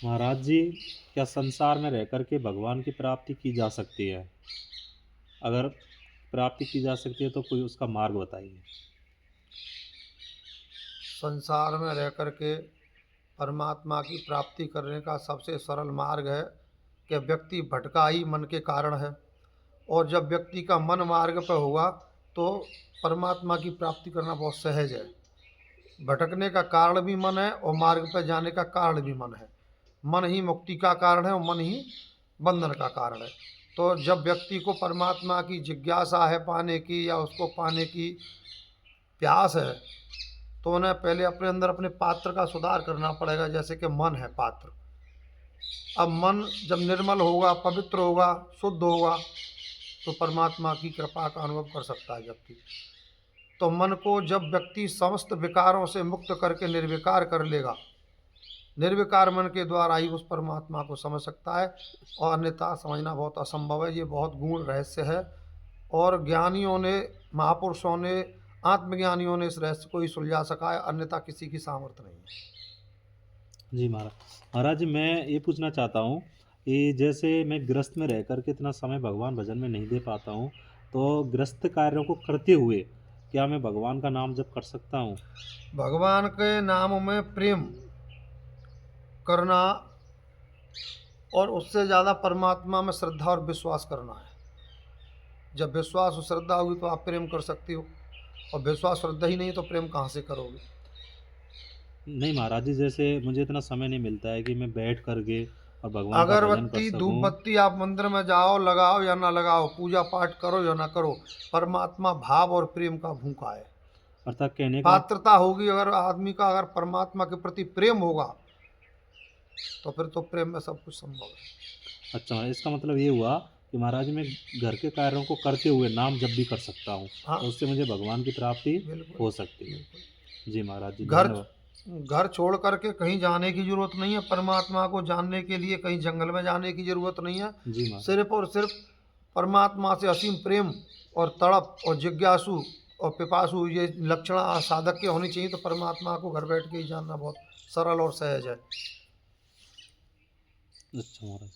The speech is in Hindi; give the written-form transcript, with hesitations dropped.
महाराज जी, क्या संसार में रह कर के भगवान की प्राप्ति की जा सकती है? अगर प्राप्ति की जा सकती है तो कोई उसका मार्ग बताइए। संसार में रह कर के परमात्मा की प्राप्ति करने का सबसे सरल मार्ग है कि व्यक्ति भटका ही मन के कारण है। और जब व्यक्ति का मन मार्ग पर होगा तो परमात्मा की प्राप्ति करना बहुत सहज है। भटकने का कारण भी मन है और मार्ग पर जाने का कारण भी मन है। मन ही मुक्ति का कारण है और मन ही बंधन का कारण है। तो जब व्यक्ति को परमात्मा की जिज्ञासा है पाने की, या उसको पाने की प्यास है, तो उन्हें पहले अपने अंदर अपने पात्र का सुधार करना पड़ेगा। जैसे कि मन है पात्र। अब मन जब निर्मल होगा, पवित्र होगा, शुद्ध होगा, तो परमात्मा की कृपा का अनुभव कर सकता है व्यक्ति। तो मन को जब व्यक्ति समस्त विकारों से मुक्त करके निर्विकार कर लेगा, निर्विकार मन के द्वारा ही उस परमात्मा को समझ सकता है। और अन्यथा समझना बहुत असंभव है। ये बहुत गूढ़ रहस्य है और ज्ञानियों ने, महापुरुषों ने, आत्मज्ञानियों ने इस रहस्य को ही सुलझा सका है, अन्यथा किसी की सामर्थ्य नहीं है। जी महाराज। महाराज जी, मैं ये पूछना चाहता हूँ कि जैसे मैं गृहस्थ में रह कर के इतना समय भगवान भजन में नहीं दे पाता हूँ, तो गृहस्थ कार्यों को करते हुए क्या मैं भगवान का नाम जप कर सकता हूँ? भगवान के नाम में प्रेम करना और उससे ज़्यादा परमात्मा में श्रद्धा और विश्वास करना है। जब विश्वास और श्रद्धा होगी तो आप प्रेम कर सकते हो, और विश्वास श्रद्धा ही नहीं तो प्रेम कहाँ से करोगे। नहीं महाराज जी, जैसे मुझे इतना समय नहीं मिलता है कि मैं बैठ कर के और भगवान का भजन कर अगरबत्ती धूप सकूँ। बत्ती आप मंदिर में जाओ, लगाओ या ना लगाओ, पूजा पाठ करो या ना करो, परमात्मा भाव और प्रेम का भूखा है। अर्थात कहने का पात्रता होगी, अगर आदमी का अगर परमात्मा के प्रति प्रेम होगा तो फिर तो प्रेम में सब कुछ संभव है। अच्छा, इसका मतलब ये हुआ कि महाराज मैं घर के कार्यों को करते हुए नाम जप भी कर सकता हूँ, हाँ, तो उससे मुझे भगवान की प्राप्ति बिल्कुल हो सकती है। बिल्कुल। जी महाराज जी, घर धन्यवाद। घर छोड़ करके कहीं जाने की जरूरत नहीं है। परमात्मा को जानने के लिए कहीं जंगल में जाने की जरूरत नहीं है। जी महाराज। सिर्फ और सिर्फ परमात्मा से असीम प्रेम और तड़प और जिज्ञासु और पिपासु, ये लक्षण साधक के होनी चाहिए। तो परमात्मा को घर बैठ के ही जानना बहुत सरल और सहज है। अच्छा महाराज।